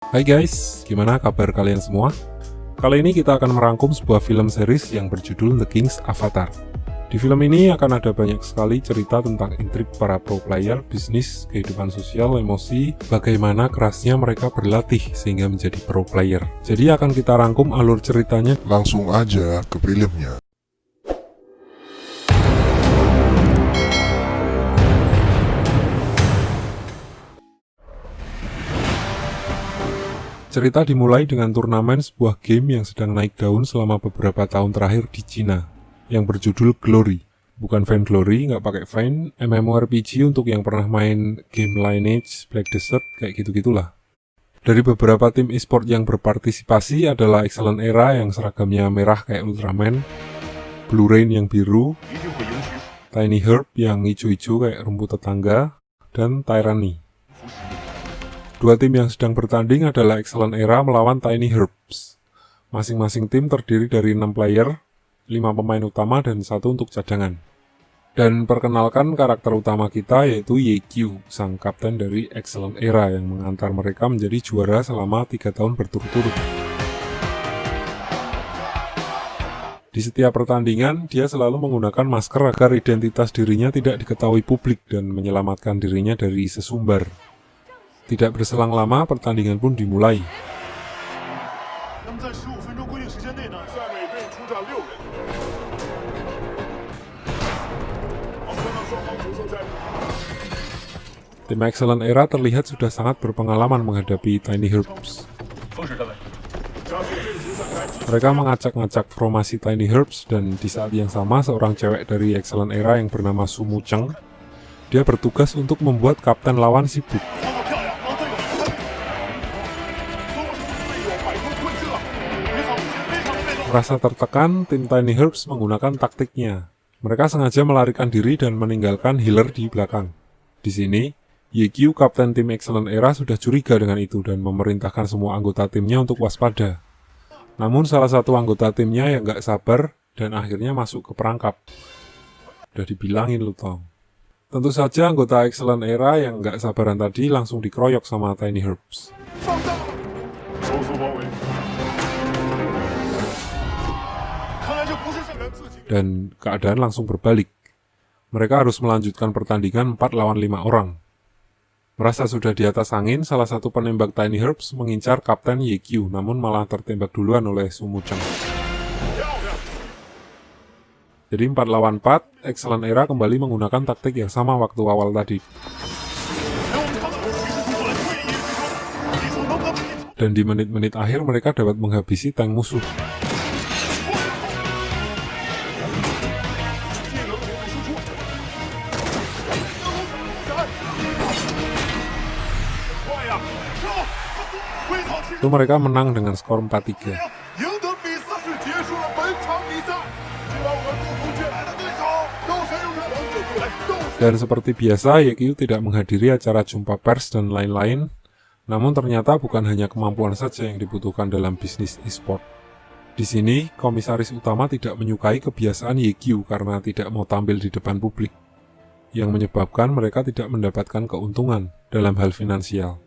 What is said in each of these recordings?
Hai guys, gimana kabar kalian semua? Kali ini kita akan merangkum sebuah film series yang berjudul The King's Avatar. Di film ini akan ada banyak sekali cerita tentang intrik para pro player, bisnis, kehidupan sosial, emosi, bagaimana kerasnya mereka berlatih sehingga menjadi pro player. Jadi akan kita rangkum alur ceritanya. Langsung aja ke filmnya. Cerita dimulai dengan turnamen sebuah game yang sedang naik daun selama beberapa tahun terakhir di Cina, yang berjudul Glory. Bukan Vainglory, nggak pakai Vain, MMORPG untuk yang pernah main game Lineage, Black Desert, kayak gitu-gitulah. Dari beberapa tim e-sport yang berpartisipasi adalah Excellent Era yang seragamnya merah kayak Ultraman, Blue Rain yang biru, Tiny Herb yang hijau-hijau kayak rumput tetangga, dan Tyranny. Dua tim yang sedang bertanding adalah Excellent Era melawan Tiny Herbs. Masing-masing tim terdiri dari 6 player, 5 pemain utama dan 1 untuk cadangan. Dan perkenalkan karakter utama kita yaitu Ye-Kyu, sang kapten dari Excellent Era yang mengantar mereka menjadi juara selama 3 tahun berturut-turut. Di setiap pertandingan, dia selalu menggunakan masker agar identitas dirinya tidak diketahui publik dan menyelamatkan dirinya dari sesumbar. Tidak berselang lama, pertandingan pun dimulai. Tim Excellent Era terlihat sudah sangat berpengalaman menghadapi Tiny Herbs. Mereka mengacak-ngacak formasi Tiny Herbs dan di saat yang sama seorang cewek dari Excellent Era yang bernama Sumu Cheng, dia bertugas untuk membuat kapten lawan sibuk. Merasa tertekan, tim Tiny Herbs menggunakan taktiknya. Mereka sengaja melarikan diri dan meninggalkan healer di belakang. Di sini, Ye-Kyu, kapten tim Excellent Era, sudah curiga dengan itu dan memerintahkan semua anggota timnya untuk waspada. Namun salah satu anggota timnya yang gak sabar dan akhirnya masuk ke perangkap. Udah dibilangin lu tau. Tentu saja anggota Excellent Era yang gak sabaran tadi langsung dikeroyok sama Tiny Herbs. Dan keadaan langsung berbalik. Mereka harus melanjutkan pertandingan 4 lawan 5 orang. Merasa sudah di atas angin, salah satu penembak Tiny Herbs mengincar Kapten Ye-Kyu, namun malah tertembak duluan oleh Sumu Cheng. Jadi 4 lawan 4, Excellent Era kembali menggunakan taktik yang sama waktu awal tadi. Dan di menit-menit akhir mereka dapat menghabisi tank musuh. Itu mereka menang dengan skor 4-3. Dan seperti biasa, Ye-Kyu tidak menghadiri acara jumpa pers dan lain-lain. Namun ternyata bukan hanya kemampuan saja yang dibutuhkan dalam bisnis e-sport. Di sini, komisaris utama tidak menyukai kebiasaan Ye-Kyu karena tidak mau tampil di depan publik, yang menyebabkan mereka tidak mendapatkan keuntungan dalam hal finansial.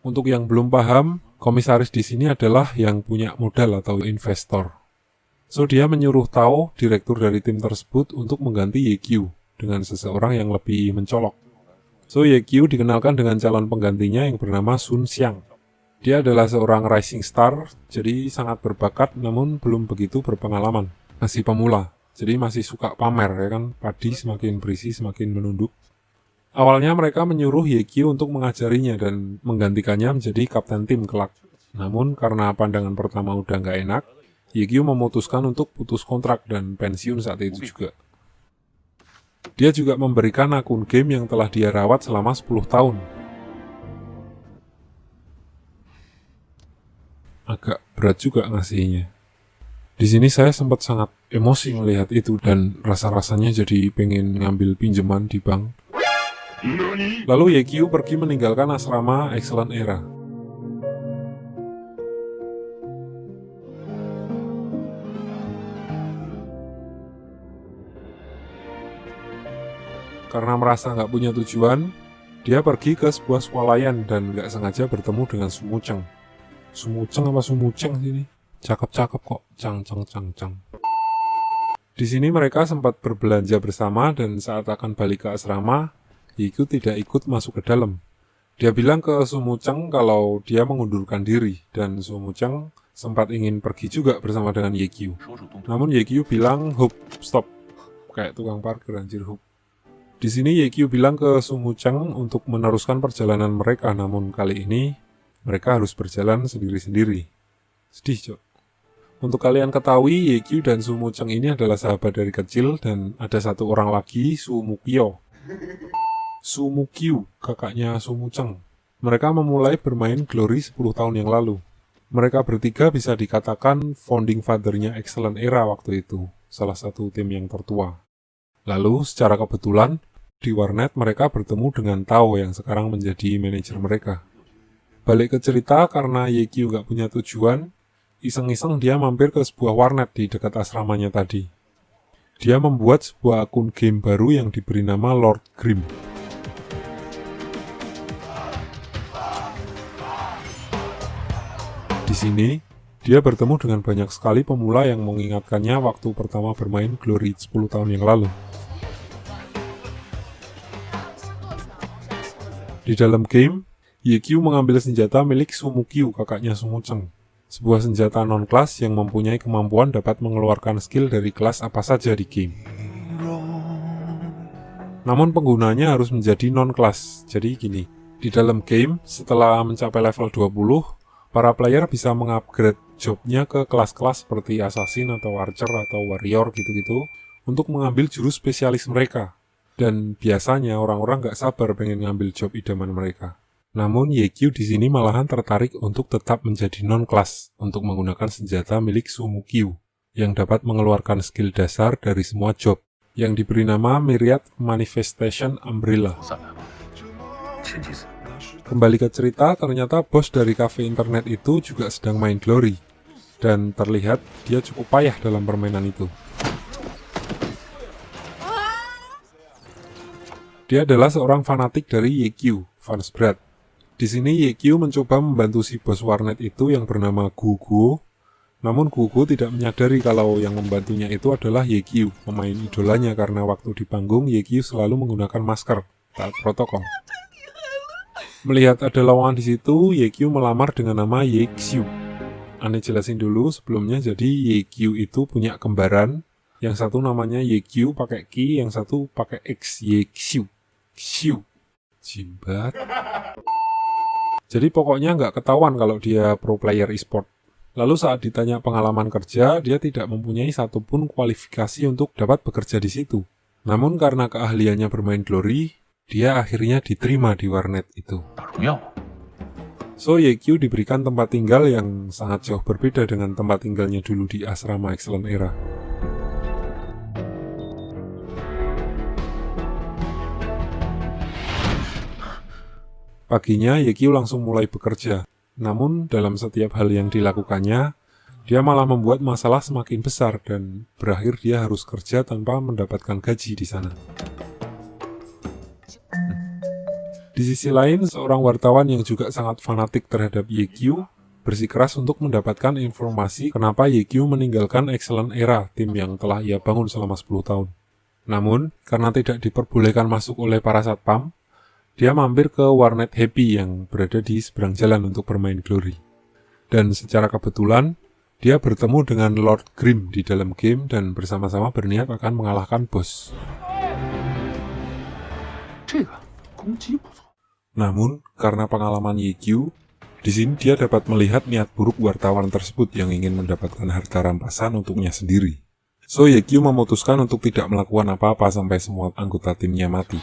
Untuk yang belum paham, komisaris di sini adalah yang punya modal atau investor. So, dia menyuruh Tao, direktur dari tim tersebut, untuk mengganti Ye-Kyu dengan seseorang yang lebih mencolok. So, Ye-Kyu dikenalkan dengan calon penggantinya yang bernama Sun Xiang. Dia adalah seorang rising star, jadi sangat berbakat namun belum begitu berpengalaman. Masih pemula, jadi masih suka pamer, ya kan? Padi semakin berisi semakin menunduk. Awalnya mereka menyuruh Ye-Kyu untuk mengajarinya dan menggantikannya menjadi kapten tim kelak. Namun karena pandangan pertama udah nggak enak, Ye-Kyu memutuskan untuk putus kontrak dan pensiun saat itu juga. Dia juga memberikan akun game yang telah dia rawat selama 10 tahun. Agak berat juga ngasihnya. Di sini saya sempat sangat emosi melihat itu dan rasa-rasanya jadi pengen ngambil pinjaman di bank. Lalu Ye-Kyu pergi meninggalkan asrama Excellent Era. Karena merasa nggak punya tujuan, dia pergi ke sebuah swalayan dan nggak sengaja bertemu dengan Sumu Cheng. Sumuceng apa Sumuceng sini? Cakep-cakep kok. Cang. Di sini mereka sempat berbelanja bersama dan saat akan balik ke asrama, Yekiu tidak ikut masuk ke dalam. Dia bilang ke Sumuceng kalau dia mengundurkan diri dan Sumuceng sempat ingin pergi juga bersama dengan Yekiu. Namun Yekiu bilang, "Hup, stop." Kayak tukang parkir anjir, hup. Di sini Yekiu bilang ke Sumuceng untuk meneruskan perjalanan mereka, namun kali ini mereka harus berjalan sendiri-sendiri. Sedih, Cok. Untuk kalian ketahui, Yekiu dan Sumuceng ini adalah sahabat dari kecil dan ada satu orang lagi, Sumukyo. Sumukyu, kakaknya Sumuceng. Mereka memulai bermain Glory 10 tahun yang lalu. Mereka bertiga bisa dikatakan founding father-nya Excellent Era waktu itu, salah satu tim yang tertua. Lalu, secara kebetulan, di warnet mereka bertemu dengan Tao yang sekarang menjadi manajer mereka. Balik ke cerita, karena Yekiu gak punya tujuan, iseng-iseng dia mampir ke sebuah warnet di dekat asramanya tadi. Dia membuat sebuah akun game baru yang diberi nama Lord Grimm. Di sini, dia bertemu dengan banyak sekali pemula yang mengingatkannya waktu pertama bermain Glory 10 tahun yang lalu. Di dalam game, Yekiu mengambil senjata milik Sumukyu, kakaknya Sumuceng. Sebuah senjata non-kelas yang mempunyai kemampuan dapat mengeluarkan skill dari kelas apa saja di game. Namun penggunanya harus menjadi non-kelas. Jadi gini, di dalam game, setelah mencapai level 20, para player bisa mengupgrade jobnya ke kelas-kelas seperti assassin atau archer atau warrior gitu-gitu untuk mengambil jurus spesialis mereka. Dan biasanya orang-orang gak sabar pengen ngambil job idaman mereka. Namun Yekiu di sini malahan tertarik untuk tetap menjadi non-kelas untuk menggunakan senjata milik Sumukyu yang dapat mengeluarkan skill dasar dari semua job yang diberi nama Myriad Manifestation Umbrella. Kembali ke cerita, ternyata bos dari cafe internet itu juga sedang main Glory dan terlihat dia cukup payah dalam permainan itu. Dia adalah seorang fanatik dari Yekiu, fans berat. Di sini Yekiu mencoba membantu si bos warnet itu yang bernama Gugu. Namun Gugu tidak menyadari kalau yang membantunya itu adalah Yekiu, pemain idolanya, karena waktu di panggung Yekiu selalu menggunakan masker, taat protokol. Melihat ada lowongan di situ, Yekiu melamar dengan nama Yexiu. Aneh jelasin dulu sebelumnya, jadi Yekiu itu punya kembaran. Yang satu namanya Yekiu pakai Q, yang satu pakai X, Yexiu. Xiu. Jimbat. Jadi pokoknya nggak ketahuan kalau dia pro player e-sport. Lalu saat ditanya pengalaman kerja, dia tidak mempunyai satupun kualifikasi untuk dapat bekerja di situ. Namun karena keahliannya bermain Glory, dia akhirnya diterima di warnet itu. So Yekiu diberikan tempat tinggal yang sangat jauh berbeda dengan tempat tinggalnya dulu di asrama Excellent Era. Paginya, Yekiu langsung mulai bekerja. Namun, dalam setiap hal yang dilakukannya, dia malah membuat masalah semakin besar dan berakhir dia harus kerja tanpa mendapatkan gaji di sana. Di sisi lain, seorang wartawan yang juga sangat fanatik terhadap Yekiu bersikeras untuk mendapatkan informasi kenapa Yekiu meninggalkan Excellent Era, tim yang telah ia bangun selama 10 tahun. Namun, karena tidak diperbolehkan masuk oleh para satpam, dia mampir ke warnet Happy yang berada di seberang jalan untuk bermain Glory. Dan secara kebetulan, dia bertemu dengan Lord Grimm di dalam game dan bersama-sama berniat akan mengalahkan bos. Namun, karena pengalaman Yekiu, di sini dia dapat melihat niat buruk wartawan tersebut yang ingin mendapatkan harta rampasan untuknya sendiri. So, Yekiu memutuskan untuk tidak melakukan apa-apa sampai semua anggota timnya mati.